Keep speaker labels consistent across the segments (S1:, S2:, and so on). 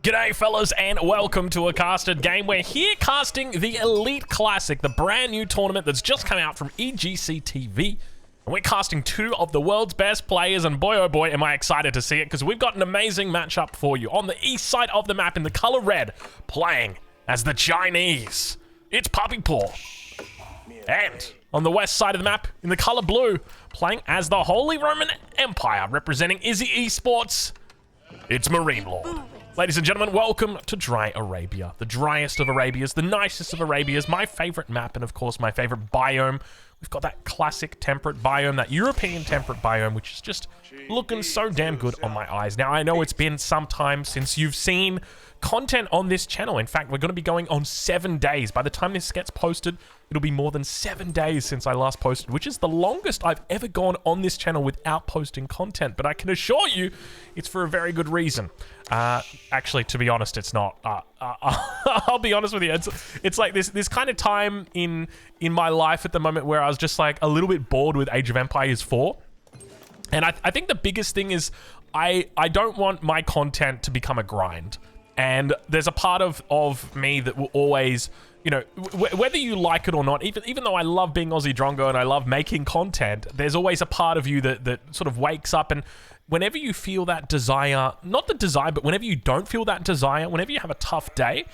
S1: G'day fellas and welcome to a casted game. We're here casting the Elite Classic, the brand new tournament that's just come out from EGC TV. And we're casting two of the world's best players, and boy oh boy am I excited to see it, because we've got an amazing matchup for you. On the east side of the map in the color red, playing as the Chinese, it's Puppy Paw. And on the west side of the map in the color blue, playing as the Holy Roman Empire, representing Izzy Esports, it's MAArineLorD. Ladies and gentlemen, welcome to Dry Arabia. The driest of Arabias, the nicest of Arabias, my favorite map, and of course my favorite biome. We've got that classic temperate biome, that European temperate biome, which is just looking so damn good on my eyes. Now, I know it's been some time since you've seen content on this channel. In fact, we're going to be going on 7 days. By the time this gets posted, it'll be more than 7 days since I last posted, which is the longest I've ever gone on this channel without posting content. But I can assure you, it's for a very good reason. Actually, to be honest, it's not. I'll be honest with you. It's like this kind of time in my life at the moment where I was just like a little bit bored with Age of Empires 4. And I think the biggest thing is I don't want my content to become a grind. And there's a part of me that will always, you know, whether you like it or not, even though I love being Aussie Drongo and I love making content, there's always a part of you that sort of wakes up, and whenever you feel that desire, not the desire, but whenever you don't feel that desire, whenever you have a tough day,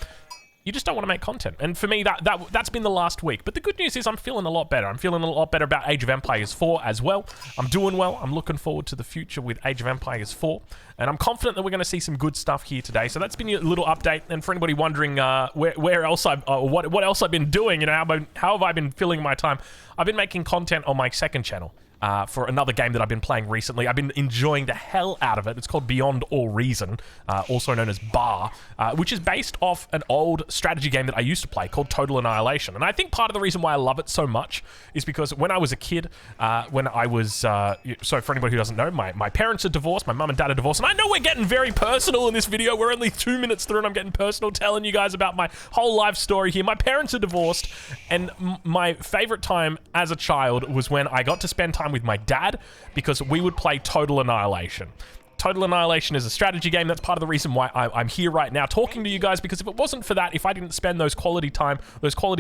S1: you just don't want to make content. And for me, that's been the last week. But the good news is I'm feeling a lot better. I'm feeling a lot better about Age of Empires 4 as well. I'm doing well. I'm looking forward to the future with Age of Empires 4. And I'm confident that we're going to see some good stuff here today. So that's been a little update. And for anybody wondering where else what else I've been doing, you know, how have I been filling my time? I've been making content on my second channel. For another game that I've been playing recently. I've been enjoying the hell out of it. It's called Beyond All Reason, also known as BAR, which is based off an old strategy game that I used to play called Total Annihilation. And I think part of the reason why I love it so much is because when I was a kid, when I was, so for anybody who doesn't know, my parents are divorced, my mum and dad are divorced, and I know we're getting very personal in this video. We're only 2 minutes through and I'm getting personal, telling you guys about my whole life story here. My parents are divorced, and my favorite time as a child was when I got to spend time with my dad, because we would play Total Annihilation. Total Annihilation is a strategy game. That's part of the reason why I'm here right now talking to you guys, because if it wasn't for that, if I didn't spend those quality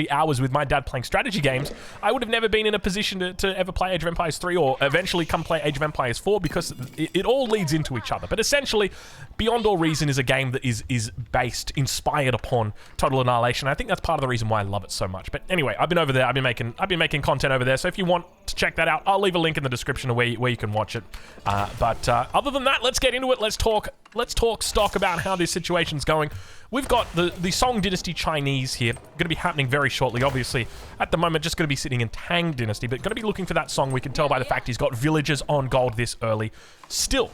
S1: hours with my dad playing strategy games, I would have never been in a position to ever play Age of Empires 3 or eventually come play Age of Empires 4, because it all leads into each other. But essentially, Beyond All Reason is a game that is inspired upon Total Annihilation. I think that's part of the reason why I love it so much. But anyway, I've been over there. I've been making content over there. So if you want to check that out, I'll leave a link in the description of where you can watch it. But other than that, let's get into it. Let's talk stock about how this situation's going. We've got the Song Dynasty Chinese here, going to be happening very shortly. Obviously, at the moment, just going to be sitting in Tang Dynasty, but going to be looking for that Song. We can tell by the fact he's got villagers on gold this early. Still,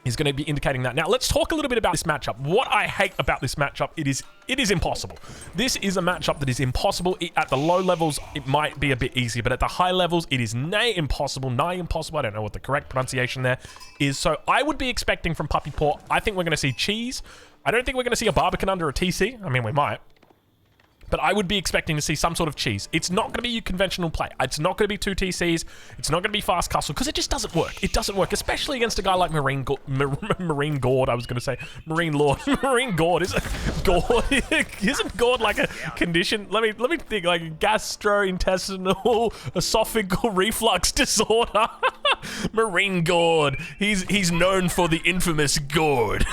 S1: he's going to be indicating that. Now, let's talk a little bit about this matchup. What I hate about this matchup, it is impossible. This is a matchup that is impossible. At the low levels, it might be a bit easy, but at the high levels, it is nigh impossible. I don't know what the correct pronunciation there is. So I would be expecting from Puppy Paw, I think we're going to see cheese. I don't think we're going to see a Barbican under a TC. I mean, we might. But I would be expecting to see some sort of cheese. It's not going to be your conventional play. It's not going to be 2 TCs. It's not going to be fast castle, because it just doesn't work. It doesn't work, especially against a guy like MAArineLorD. I was going to say MAArineLorD. MAArineLorD. Isn't Gord like a condition? Let me think, like a gastrointestinal esophageal reflux disorder. MAArineLorD. He's known for the infamous gourd.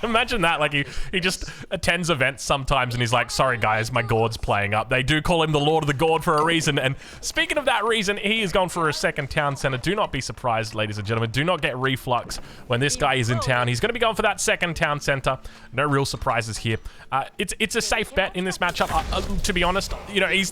S1: Imagine that, like he just attends events sometimes and he's like, sorry guys, my gourd's playing up. They do call him the Lord of the Gourd for a reason. And speaking of that reason, he is going for a second town center. Do not be surprised, ladies and gentlemen. Do not get reflux when this guy is in town. He's going to be going for that second town center. No real surprises here. It's a safe bet in this matchup. To be honest, you know, he's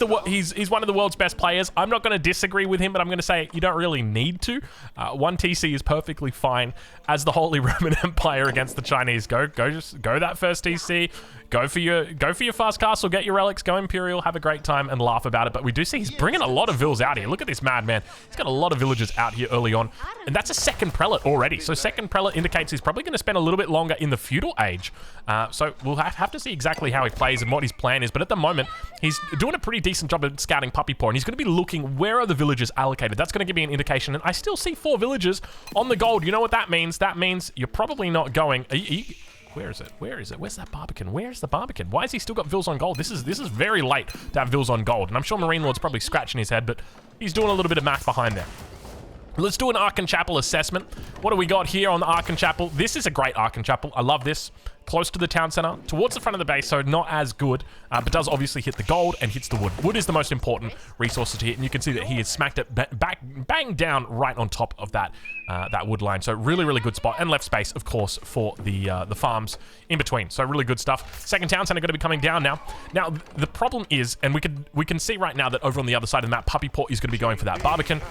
S1: one of the world's best players. I'm not going to disagree with him, but I'm going to say you don't really need to. 1 TC is perfectly fine as the Holy Roman Empire against the Chinese. Go that first TC. Go for your fast castle, get your relics, go Imperial, have a great time and laugh about it. But we do see he's bringing a lot of vills out here. Look at this madman. He's got a lot of villagers out here early on. And that's a second prelate already. So second prelate indicates he's probably going to spend a little bit longer in the feudal age. So we'll have to see exactly how he plays and what his plan is. But at the moment, he's doing a pretty decent job of scouting Puppy Paw. And he's going to be looking, where are the villagers allocated? That's going to give me an indication. And I still see 4 villagers on the gold. You know what that means? That means you're probably not going... Where is it? Where is it? Where's that Barbican? Where's the Barbican? Why has he still got Vils on gold? This is very late to have Vils on gold. And I'm sure MAArineLorD's probably scratching his head, but he's doing a little bit of math behind there. Let's do an Archon Chapel assessment. What do we got here on the Archon Chapel? This is a great Archon Chapel. I love this. Close to the town center, towards the front of the base, so not as good, but does obviously hit the gold and hits the wood. Wood is the most important resource to hit, and you can see that he has smacked it bang down right on top of that that wood line. So really, really good spot, and left space, of course, for the farms in between. So really good stuff. Second town center going to be coming down now. Now the problem is, and we can see right now that over on the other side of the map, Puppy Paw is going to be going for that Barbican.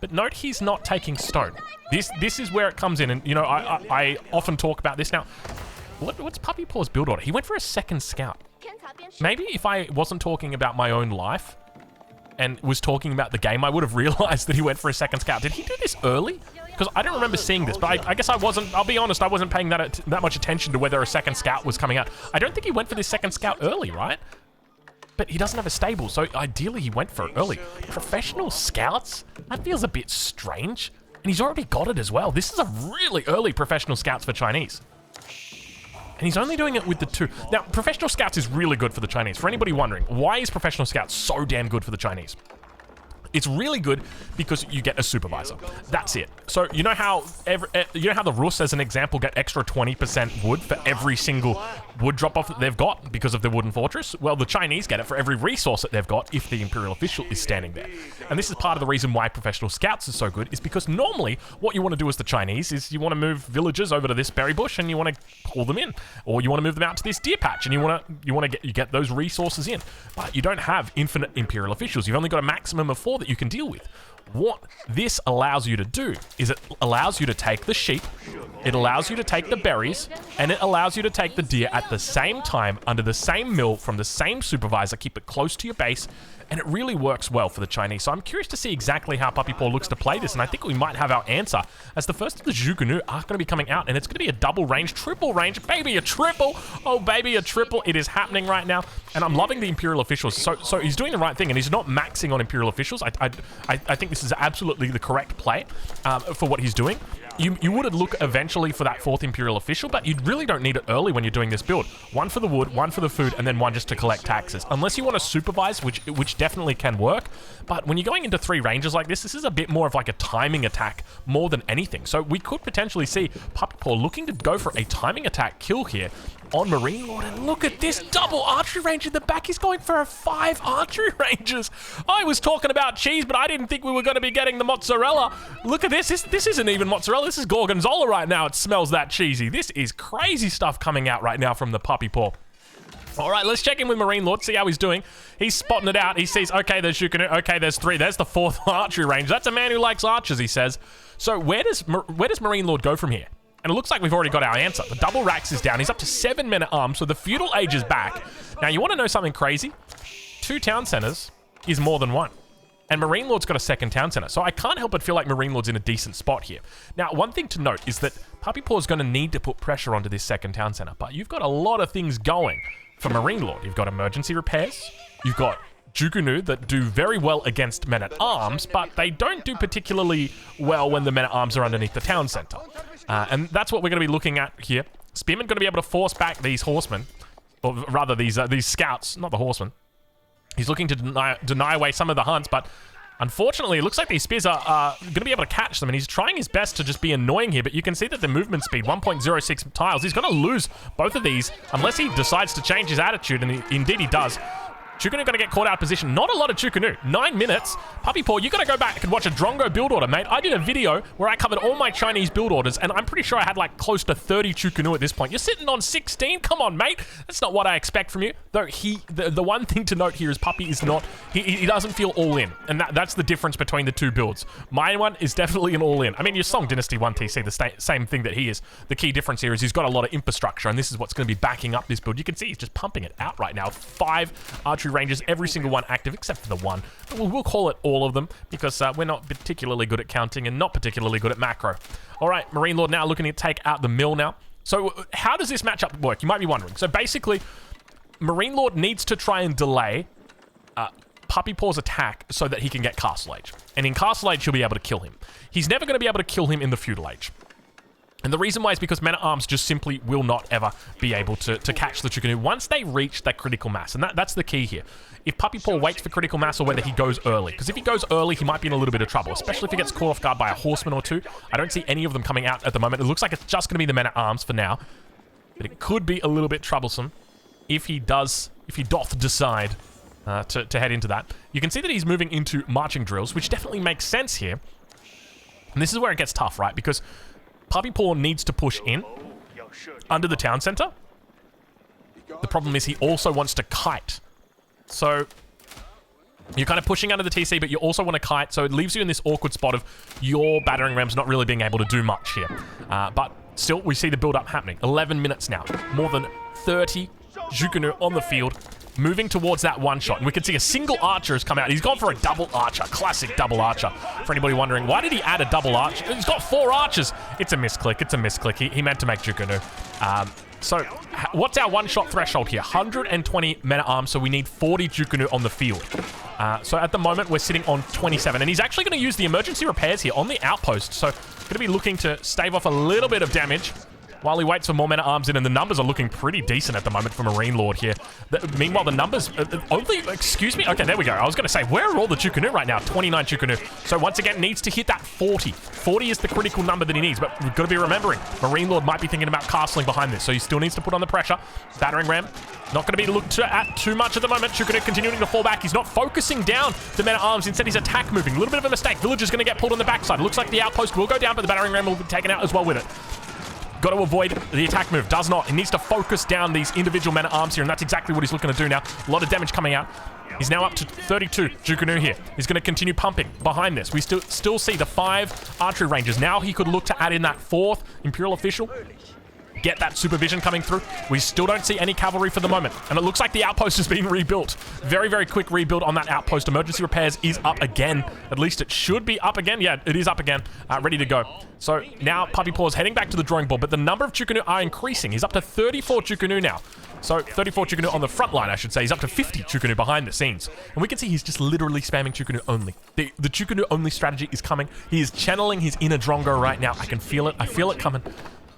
S1: But note he's not taking stone. This is where it comes in, and you know I often talk about this now. What's Puppy Paw's build order? He went for a second scout. Maybe if I wasn't talking about my own life and was talking about the game, I would have realized that he went for a second scout. Did he do this early? Because I don't remember seeing this, but I guess I wasn't, I'll be honest, I wasn't paying that much attention to whether a second scout was coming out. I don't think he went for this second scout early, right? But he doesn't have a stable, so ideally he went for it early. Professional scouts? That feels a bit strange. And he's already got it as well. This is a really early professional scouts for Chinese. And he's only doing it with the 2. Now, Professional Scouts is really good for the Chinese. For anybody wondering, why is Professional Scouts so damn good for the Chinese? It's really good because you get a supervisor. That's it. So you know how the Rus, as an example, get extra 20% wood for every single wood drop-off that they've got because of the wooden fortress? Well, the Chinese get it for every resource that they've got if the Imperial official is standing there. And this is part of the reason why Professional Scouts is so good, is because normally what you want to do as the Chinese is you want to move villagers over to this berry bush and you want to pull them in, or you want to move them out to this deer patch and you get those resources in. But you don't have infinite Imperial officials. You've only got a maximum of 4 that you can deal with. What this allows you to do is it allows you to take the sheep, it allows you to take the berries, and it allows you to take the deer at the same time under the same mill from the same supervisor. Keep it close to your base, and it really works well for the Chinese. So I'm curious to see exactly how Puppy Paw looks to play this, and I think we might have our answer as the first of the Zhuge are going to be coming out, and it's going to be a double range, triple range, baby, a triple. Oh, baby, a triple. It is happening right now, and I'm loving the Imperial officials. So he's doing the right thing, and he's not maxing on Imperial officials. I think this is absolutely the correct play for what he's doing. You would look eventually for that 4th Imperial official, but you really don't need it early when you're doing this build. 1 for the wood, 1 for the food, and then 1 just to collect taxes. Unless you want to supervise, which definitely can work. But when you're going into 3 ranges like this is a bit more of like a timing attack more than anything. So we could potentially see Puppy Paw looking to go for a timing attack kill here on MAArineLorD, and look at this double archery range in the back. He's going for a 5 archery ranges. I was talking about cheese, but I didn't think we were going to be getting the mozzarella. Look at this. This isn't even mozzarella. This is gorgonzola right now. It smells that cheesy. This is crazy stuff coming out right now from the Puppy Paw. All right, let's check in with MAArineLorD, see how he's doing. He's spotting it out. He sees, okay, there's Zhuge, okay, there's 3. There's the 4th archery range. That's a man who likes archers, he says. So where does MAArineLorD go from here? And it looks like we've already got our answer. The double racks is down. He's up to 7 men at arms, so the feudal age is back. Now, you want to know something crazy? 2 town centers is more than 1. And MAArineLorD's got a 2nd town center. So I can't help but feel like MAArineLorD's in a decent spot here. Now, one thing to note is that Puppy Paw is going to need to put pressure onto this 2nd town center. But you've got a lot of things going for MAArineLorD. You've got emergency repairs. You've got Zhuge that do very well against men-at-arms, but they don't do particularly well when the men-at-arms are underneath the town center. And that's what we're going to be looking at here. Spearman going to be able to force back these horsemen, or rather these scouts, not the horsemen. He's looking to deny away some of the hunts, but unfortunately, it looks like these spears are going to be able to catch them, and he's trying his best to just be annoying here, but you can see that the movement speed, 1.06 tiles, he's going to lose both of these unless he decides to change his attitude, and indeed he does. Zhuge going to get caught out of position. Not a lot of Zhuge. 9 minutes. Puppy Paw, you got to go back and watch a Drongo build order, mate. I did a video where I covered all my Chinese build orders, and I'm pretty sure I had like close to 30 Zhuge at this point. You're sitting on 16? Come on, mate. That's not what I expect from you. Though the one thing to note here is Puppy is not, he doesn't feel all in. And that's the difference between the 2 builds. My one is definitely an all in. I mean, your Song Dynasty 1 TC, the same thing that he is. The key difference here is he's got a lot of infrastructure, and this is what's going to be backing up this build. You can see he's just pumping it out right now. 5 archery ranges, every single one active except for the 1. We'll call it all of them because we're not particularly good at counting and not particularly good at macro. All right, MAArineLorD now looking to take out the mill now. So how does this matchup work? You might be wondering. So basically, MAArineLorD needs to try and delay Puppy Paw's attack so that he can get Castle Age. And in Castle Age, he'll be able to kill him. He's never going to be able to kill him in the feudal age. And the reason why is because men-at-arms just simply will not ever be able to catch the Chukunu once they reach that critical mass. And that's the key here. If Puppy Paw waits for critical mass or whether he goes early. Because if he goes early, he might be in a little bit of trouble, especially if he gets caught off guard by a horseman or two. I don't see any of them coming out at the moment. It looks like it's just going to be the men-at-arms for now. But it could be a little bit troublesome if he doth decide to head into that. You can see that he's moving into marching drills, which definitely makes sense here. And this is where it gets tough, right? Because Puppy Paw needs to push in under the town center. The problem is he also wants to kite. So you're kind of pushing under the TC, but you also want to kite. So it leaves you in this awkward spot of your battering rams not really being able to do much here. But still, we see the build-up happening. 11 minutes now. More than 30 Jukunu on the field, moving towards that one shot. And we can see a single archer has come out. He's gone for a double archer. Classic double archer. For anybody wondering, why did he add a double archer? He's got 4 archers. It's a misclick. It's a misclick. He meant to make Jukunu. So what's our one-shot threshold here? 120 men-at-arms, so we need 40 Jukunu on the field. So at the moment, we're sitting on 27. And he's actually going to use the emergency repairs here on the outpost. So going to be looking to stave off a little bit of damage while he waits for more men-at-arms in, and the numbers are looking pretty decent at the moment for MAArineLorD here. Meanwhile, the numbers only... Excuse me? Okay, there we go. I was going to say, where are all the Jukunu right now? 29 Jukunu. So once again, needs to hit that 40. 40 is the critical number that he needs, but we've got to be remembering, MAArineLorD might be thinking about castling behind this, so he still needs to put on the pressure. Battering ram, not going to be looked at too much at the moment. Jukunu continuing to fall back. He's not focusing down the men-at-arms. Instead, he's attack moving. A little bit of a mistake. Villager's going to get pulled on the backside. It looks like the outpost will go down, but the battering ram will be taken out as well with it. Got to avoid the attack move. Does not. He needs to focus down these individual men-at-arms here, and that's exactly what he's looking to do now. A lot of damage coming out. He's now up to 32 Jukunu here. He's going to continue pumping behind this. We still see the 5 archery rangers. Now he could look to add in that 4th Imperial official. Get that supervision coming through. We still don't see any cavalry for the moment. And it looks like the outpost has been rebuilt. Very, very quick rebuild on that outpost. Emergency repairs is up again. At least it should be up again. Yeah, it is up again. Ready to go. So now Puppy Paw is heading back to the drawing board, but the number of Jukunu are increasing. He's up to 34 Jukunu now. So 34 Jukunu on the front line, I should say. He's up to 50 Jukunu behind the scenes. And we can see he's just literally spamming Jukunu only. The Jukunu only strategy is coming. He is channeling his inner Drongo right now. I can feel it. I feel it coming.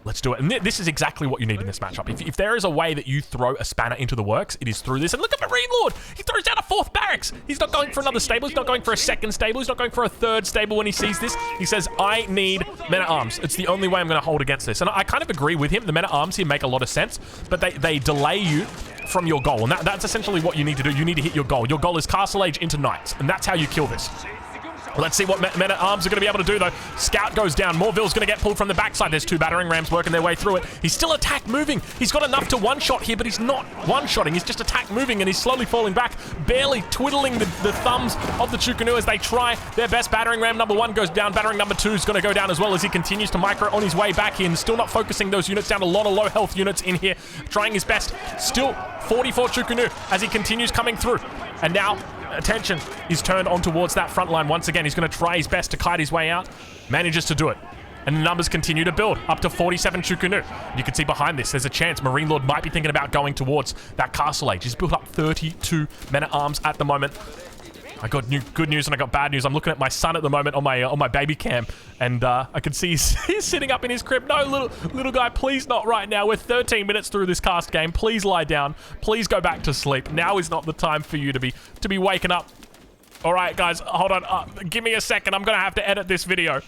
S1: Let's do it. And this is exactly what you need in this matchup. If there is a way that you throw a spanner into the works, it is through this. And look at MAArineLorD. He throws down a 4th barracks. He's not going for another stable. He's not going for a 2nd stable. He's not going for a 3rd stable when he sees this. He says, I need men-at-arms. It's the only way I'm going to hold against this. And I kind of agree with him. The men-at-arms here make a lot of sense, but they delay you from your goal. And that's essentially what you need to do. You need to hit your goal. Your goal is Castle Age into Knights. And that's how you kill this. Let's see what men-at-arms are going to be able to do, though. Scout goes down. Morville's going to get pulled from the backside. There's 2 battering rams working their way through it. He's still attack moving. He's got enough to one-shot here, but he's not one-shotting. He's just attack moving, and he's slowly falling back, barely twiddling the thumbs of the Jukunu as they try their best. Battering ram number 1 goes down. Battering number 2 is going to go down as well as he continues to micro on his way back in. Still not focusing those units down. A lot of low-health units in here, trying his best. Still 44 Jukunu as he continues coming through. And now attention is turned on towards that front line once again. He's going to try his best to kite his way out. Manages to do it. And the numbers continue to build, up to 47 Jukunu. You can see behind this, there's a chance MAArineLorD might be thinking about going towards that Castle Age. He's built up 32 men-at-arms at the moment. I got good news and I got bad news. I'm looking at my son at the moment on my baby cam, and I can see he's sitting up in his crib. No, little guy, please not right now. We're 13 minutes through this cast game. Please lie down. Please go back to sleep. Now is not the time for you to be waking up. All right, guys, hold on. Give me a second. I'm gonna have to edit this video.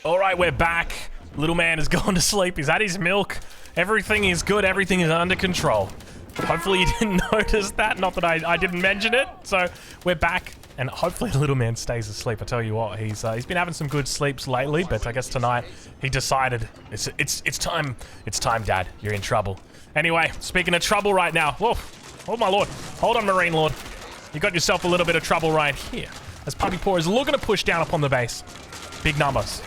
S1: All right, we're back. Little man has gone to sleep. He's had his milk. Everything is good. Everything is under control. Hopefully you didn't notice that. Not that I didn't mention it. So we're back, and hopefully the little man stays asleep. I tell you what, he's been having some good sleeps lately, but I guess tonight he decided it's time. It's time, Dad. You're in trouble. Anyway, speaking of trouble right now. Whoa, oh my lord. Hold on, MAArineLorD. You got yourself a little bit of trouble right here, as Puppy Paw is looking to push down upon the base. Big numbers.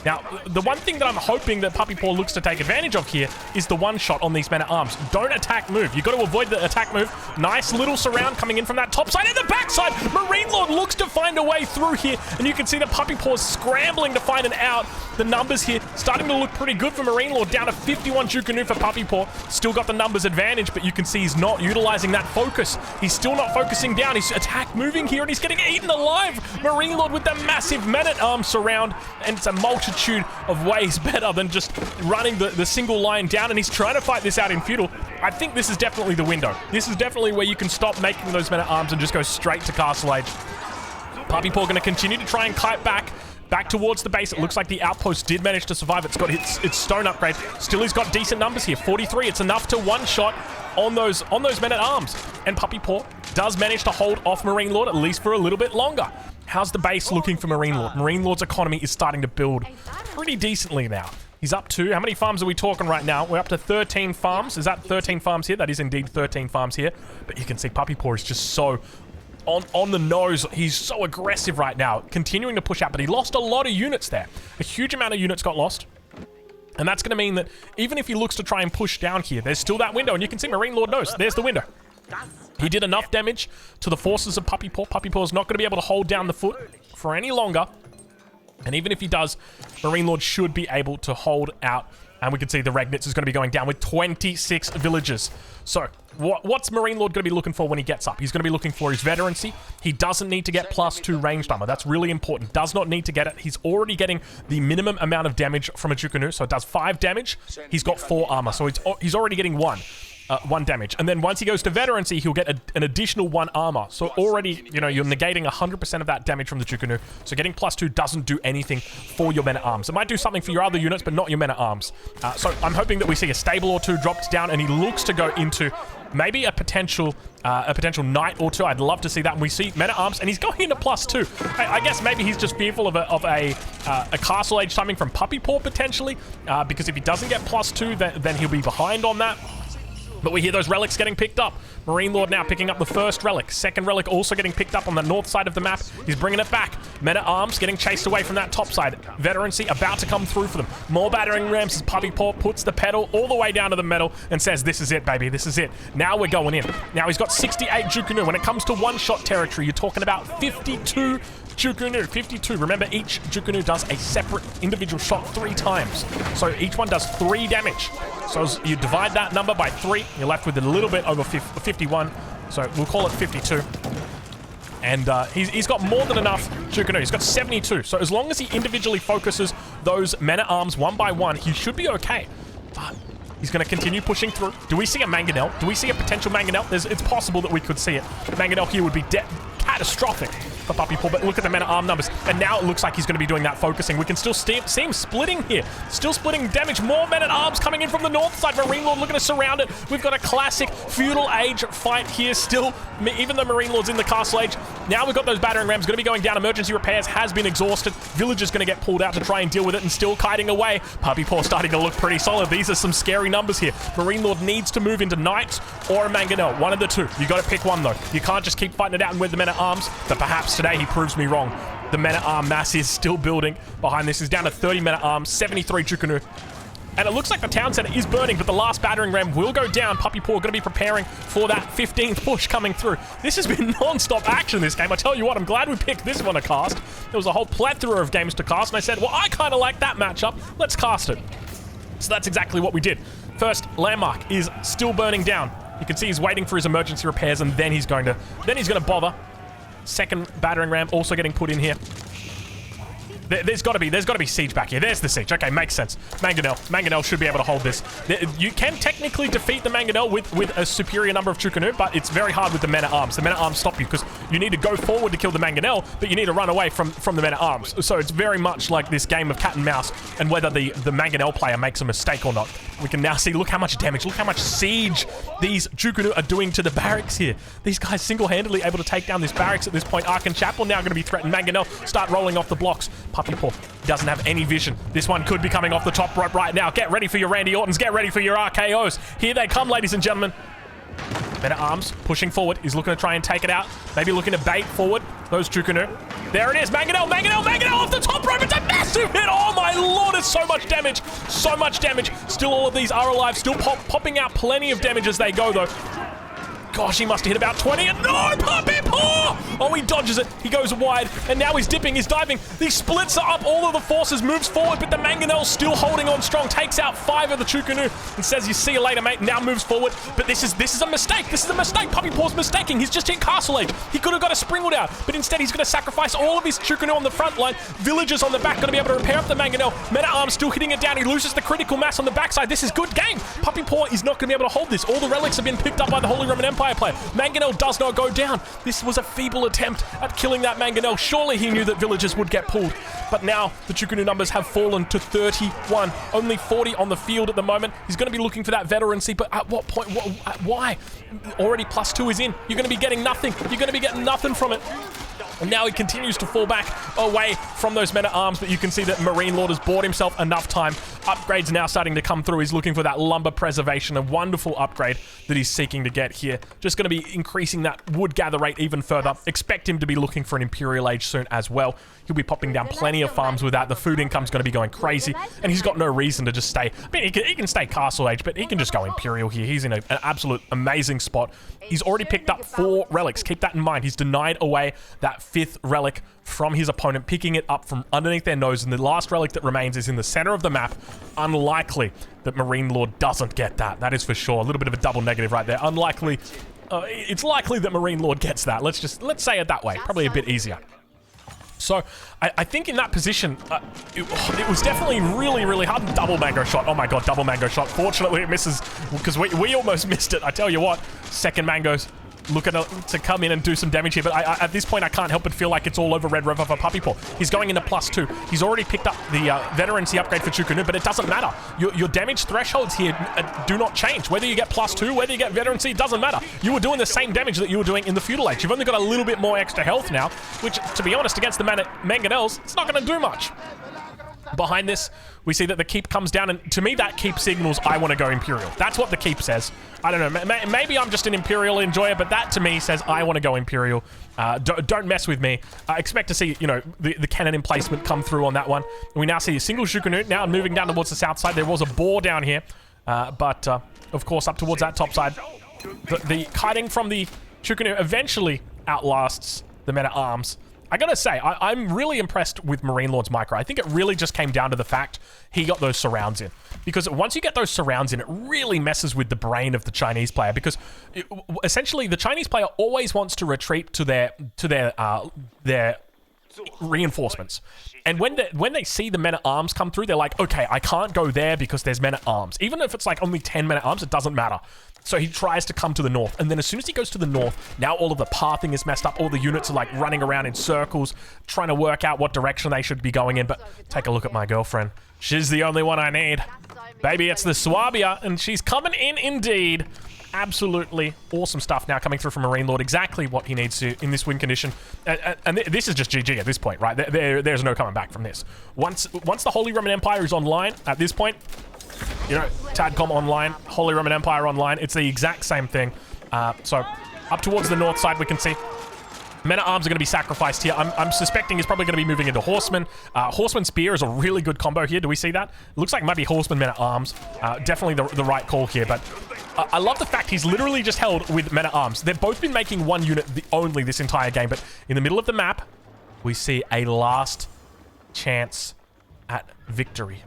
S1: Now, the one thing that I'm hoping that Puppy Paw looks to take advantage of here is the one shot on these men-at-arms. Don't attack move. You've got to avoid the attack move. Nice little surround coming in from that top side and the backside. MAArineLorD looks to find a way through here, and you can see that Puppy Paw scrambling to find an out. The numbers here starting to look pretty good for MAArineLorD. Down to 51 Jukunu for Puppy Paw. Still got the numbers advantage, but you can see he's not utilizing that focus. He's still not focusing down. He's attack moving here, and he's getting eaten alive. MAArineLorD with the massive men-at-arms surround, and it's a multitude of ways better than just running the single line down, and he's trying to fight this out in feudal. I think this is definitely the window. This is definitely where you can stop making those men-at-arms and just go straight to Castle Age. Puppy Paw going to continue to try and kite back towards the base. It looks like the outpost did manage to survive. It's got its stone upgrade. Still, he's got decent numbers here. 43. It's enough to one-shot on those men-at-arms. And Puppy Paw does manage to hold off MAArineLorD at least for a little bit longer. How's the base looking for MAArineLorD? MAArineLorD's economy is starting to build pretty decently now. He's up to, how many farms are we talking right now? We're up to 13 farms. Is that 13 farms here? That is indeed 13 farms here. But you can see Puppy Paw is just so on the nose. He's so aggressive right now, continuing to push out, but he lost a lot of units there. A huge amount of units got lost. And that's going to mean that even if he looks to try and push down here, there's still that window. And you can see MAArineLorD knows. There's the window. He did enough damage to the forces of Puppy Paw. Puppy Paw is not going to be able to hold down the foot for any longer. And even if he does, MAArineLorD should be able to hold out. And we can see the Regnitz is going to be going down with 26 villages. So, what's MAArineLorD going to be looking for when he gets up? He's going to be looking for his veterancy. He doesn't need to get +2 ranged armor. That's really important. Does not need to get it. He's already getting the minimum amount of damage from a Jukunu. So it does 5 damage. He's got 4 armor. So he's already getting 1 damage. And then once he goes to veterancy, he'll get an additional 1 armor. So already, you know, you're negating 100% of that damage from the Jukunu. So getting +2 doesn't do anything for your men-at-arms. It might do something for your other units, but not your men-at-arms. So I'm hoping that we see a stable or 2 dropped down, and he looks to go into maybe a potential knight or 2. I'd love to see that. And we see men-at-arms, and he's going into +2. I guess maybe he's just fearful of a Castle Age timing from Puppy Paw potentially, because if he doesn't get +2, then he'll be behind on that. But we hear those relics getting picked up. MAArineLorD now picking up the first relic. Second relic also getting picked up on the north side of the map. He's bringing it back. Men-at-arms getting chased away from that top side. Veterancy about to come through for them. More battering rams as Puppy Paw puts the pedal all the way down to the metal and says, this is it, baby. This is it. Now we're going in. Now he's got 68 Jukunu. When it comes to one-shot territory, you're talking about 52 Jukunu. 52. Remember, each Jukunu does a separate individual shot 3 times. So each one does 3 damage. So as you divide that number by 3, you're left with a little bit over 51. So we'll call it 52. And he's got more than enough Jukunu. He's got 72. So as long as he individually focuses those men-at-arms one by one, he should be okay. But he's going to continue pushing through. Do we see a Mangonel? Do we see a potential Mangonel? It's possible that we could see it. Mangonel here would be catastrophic for Puppy Paw, but look at the men-at-arm numbers. And now it looks like he's going to be doing that focusing. We can still see him splitting here. Still splitting damage. More men-at-arms coming in from the north side. MAArineLorD looking to surround it. We've got a classic feudal age fight here still, even though MAArineLorD's in the Castle Age. Now we've got those battering rams going to be going down. Emergency repairs has been exhausted. Villagers going to get pulled out to try and deal with it, and still kiting away. Puppy Paw starting to look pretty solid. These are some scary numbers here. MAArineLorD needs to move into Knights or a Mangonel. One of the two. You got to pick one though. You can't just keep fighting it out and with the men-at-arms. But perhaps today he proves me wrong. The men-at-arm mass is still building behind this. Is down to 30 men-at-arms, 73 Jukunu. And it looks like the town center is burning, but the last battering ram will go down. Puppy Paw going to be preparing for that 15th push coming through. This has been non-stop action this game. I tell you what, I'm glad we picked this one to cast. There was a whole plethora of games to cast, and I said, well, I kind of like that matchup. Let's cast it. So that's exactly what we did. First, Landmark is still burning down. You can see he's waiting for his emergency repairs, and then he's going to bother. Second battering ram also getting put in here. There's got to be siege back here. There's the siege. Okay, makes sense. Mangonel should be able to hold this. You can technically defeat the Mangonel with a superior number of Jukunu, but it's very hard with the men-at-arms. The men-at-arms stop you because you need to go forward to kill the Mangonel, but you need to run away from the men-at-arms. So it's very much like this game of cat and mouse, and whether the Mangonel player makes a mistake or not. We can now see, look how much damage, look how much siege these Jukunu are doing to the barracks here. These guys single-handedly able to take down this barracks at this point. Ark and Chapel now going to be threatened. Mangonel start rolling off the blocks. Puppy Paw doesn't have any vision. This one could be coming off the top rope right now. Get ready for your Randy Ortons. Get ready for your RKOs. Here they come, ladies and gentlemen. Men-at-arms pushing forward. He's looking to try and take it out. Maybe looking to bait forward those Jukunu. There it is. Mangonel off the top rope. It's a massive hit. Oh my lord, it's so much damage. So much damage. Still all of these are alive. Still popping out plenty of damage as they go though. Gosh, he must have hit about 20. And no, Puppy Paw! Oh, he dodges it. He goes wide, and now he's dipping, he's diving. He splits up all of the forces, moves forward, but the Mangonel's still holding on strong, takes out 5 of the Chukunu, and says, you see you later, mate. Now moves forward, but this is a mistake. This is a mistake. Puppy Paw's mistaking. He's just hit Castle Age. He could have got a Springald out, but instead he's going to sacrifice all of his Chukunu on the front line. Villagers on the back going to be able to repair up the Mangonel. Men-at-Arms still hitting it down. He loses the critical mass on the backside. This is good game. Puppy Paw is not going to be able to hold this. All the relics have been picked up by the Holy Roman Empire player. Mangonel does not go down. This was a feeble attempt at killing that Mangonel. Surely he knew that villagers would get pulled. But now the Chukunu numbers have fallen to 31. Only 40 on the field at the moment. He's going to be looking for that veterancy, but at what point? Why? Already +2 is in. You're going to be getting nothing. You're going to be getting nothing from it. And now he continues to fall back away from those men-at-arms, but you can see that MAArineLorD has bought himself enough time. Upgrades now starting to come through. He's looking for that lumber preservation, a wonderful upgrade that he's seeking to get here. Just going to be increasing that wood gather rate even further. Expect him to be looking for an Imperial Age soon as well. He'll be popping down plenty of farms with that. The food income's going to be going crazy, and he's got no reason to just stay. I mean, he can stay Castle Age, but he can just go Imperial here. He's in an absolute amazing spot. He's already picked up 4 relics. Keep that in mind. He's denied away that 5th relic from his opponent, picking it up from underneath their nose, and the last relic that remains is in the center of the map. Unlikely that MAArineLorD doesn't get that. That is for sure. A little bit of a double negative right there. Unlikely. It's likely that MAArineLorD gets that. Let's say it that way. Probably a bit easier. So, I think in that position, it was definitely really, really hard. Double mango shot. Oh my god, double mango shot. Fortunately, it misses, because we almost missed it. I tell you what, second mangoes looking to come in and do some damage here, but at this point, I can't help but feel like it's all over Red River for Puppy Paw. He's going into +2. He's already picked up the veterancy upgrade for Chukunu, but it doesn't matter. Your damage thresholds here do not change. Whether you get +2, whether you get veterancy, it doesn't matter. You were doing the same damage that you were doing in the Feudal Age. You've only got a little bit more extra health now, which, to be honest, against the Mangonels, it's not going to do much. Behind this, we see that the keep comes down, and to me, that keep signals I want to go Imperial. That's what the keep says. I don't know. Maybe I'm just an Imperial enjoyer, but that to me says I want to go Imperial. Don't mess with me. I expect to see, you know, the cannon emplacement come through on that one. We now see a single Chukunu now moving down towards the south side. There was a boar down here, but of course up towards that top side. The kiting from the Chukunu eventually outlasts the men-at-arms. I gotta say, I'm really impressed with MAArineLorD's micro. I think it really just came down to the fact he got those surrounds in. Because once you get those surrounds in, it really messes with the brain of the Chinese player. Because essentially, the Chinese player always wants to retreat to their reinforcements. And when they see the men-at-arms come through, they're like, okay, I can't go there because there's men-at-arms. Even if it's like only 10 men-at-arms, it doesn't matter. So he tries to come to the north, and then as soon as he goes to the north, now all of the pathing is messed up. All the units are like running around in circles, trying to work out what direction they should be going in. But take a look at my girlfriend. She's the only one I need. Baby, it's the Swabia, and she's coming in indeed. Absolutely awesome stuff now coming through from MAArineLorD. Exactly what he needs to in this win condition. And this is just GG at this point, right? There's no coming back from this. Once the Holy Roman Empire is online at this point, you know, Tadcom online, Holy Roman Empire online, it's the exact same thing. So up towards the north side, we can see men-at-arms are going to be sacrificed here. I'm suspecting he's probably going to be moving into Horseman. Horseman Spear is a really good combo here. Do we see that? It looks like it might be Horseman Men-at-Arms. Definitely the right call here, but I love the fact he's literally just held with Men-at-Arms. They've both been making one unit only this entire game, but in the middle of the map, we see a last chance at victory.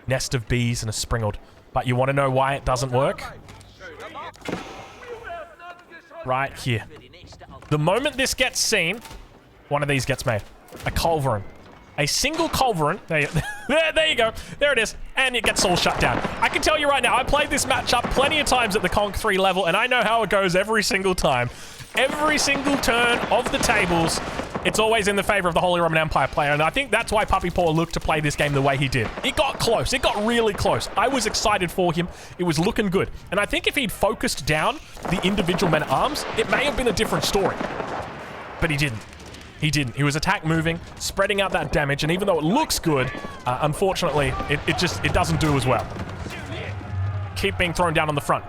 S1: Nest of bees and a Springald. But you want to know why it doesn't work? Right here. The moment this gets seen, one of these gets made. A culverin. A single culverin. There you go. There it is. And it gets all shut down. I can tell you right now, I played this matchup plenty of times at the Conk 3 level, and I know how it goes every single time. Every single turn of the tables, it's always in the favor of the Holy Roman Empire player, and I think that's why Puppy Paw looked to play this game the way he did. It got close. It got really close. I was excited for him. It was looking good. And I think if he'd focused down the individual men-at-arms, it may have been a different story. But he didn't. He didn't. He was attack moving, spreading out that damage, and even though it looks good, unfortunately, it doesn't do as well. Keep being thrown down on the front.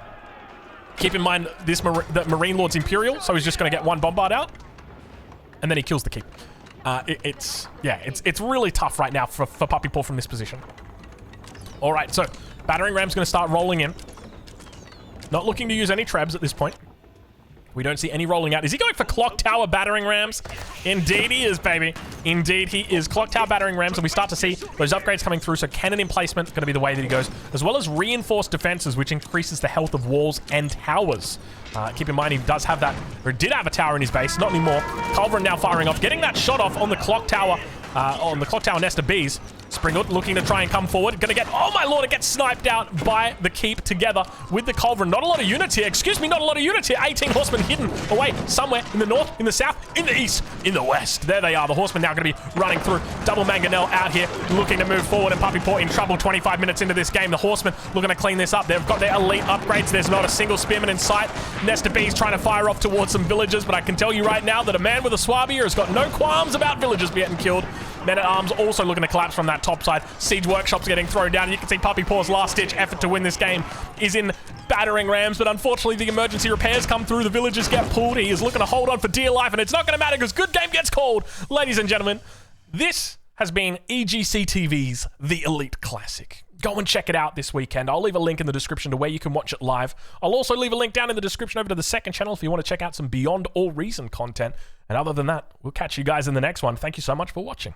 S1: Keep in mind that MAArineLorD's Imperial, so he's just going to get one bombard out, and then he kills the keep. It's really tough right now for Puppy Paw from this position. All right, so battering ram's going to start rolling in. Not looking to use any trebs at this point. We don't see any rolling out. Is he going for clock tower battering rams? Indeed he is, baby. Indeed he is. Clock tower battering rams, and we start to see those upgrades coming through. So cannon emplacement is going to be the way that he goes, as well as reinforced defenses, which increases the health of walls and towers. Keep in mind, he does have that, or did have a tower in his base, not anymore. Culverin now firing off, getting that shot off on the clock tower nest of bees. Springwood looking to try and come forward. Gonna get, oh my lord, it gets sniped out by the keep together with the Culverin. Not a lot of units here. Excuse me, not a lot of units here. 18 horsemen hidden away somewhere in the north, in the south, in the east, in the west. There they are. The horsemen now gonna be running through. Double Mangonel out here looking to move forward, and Puppy Paw in trouble 25 minutes into this game. The horsemen looking to clean this up. They've got their elite upgrades. There's not a single spearman in sight. Nest of bees trying to fire off towards some villagers, but I can tell you right now that a man with a Swabier has got no qualms about villagers getting killed. Men-at-Arms also looking to collapse from that top side. Siege Workshop's getting thrown down. And you can see Puppy Paw's last-ditch effort to win this game is in battering rams, but unfortunately the emergency repairs come through. The villagers get pulled. He is looking to hold on for dear life, and it's not going to matter because good game gets called. Ladies and gentlemen, this has been EGC TV's The Elite Classic. Go and check it out this weekend. I'll leave a link in the description to where you can watch it live. I'll also leave a link down in the description over to the second channel if you want to check out some Beyond All Reason content. And other than that, we'll catch you guys in the next one. Thank you so much for watching.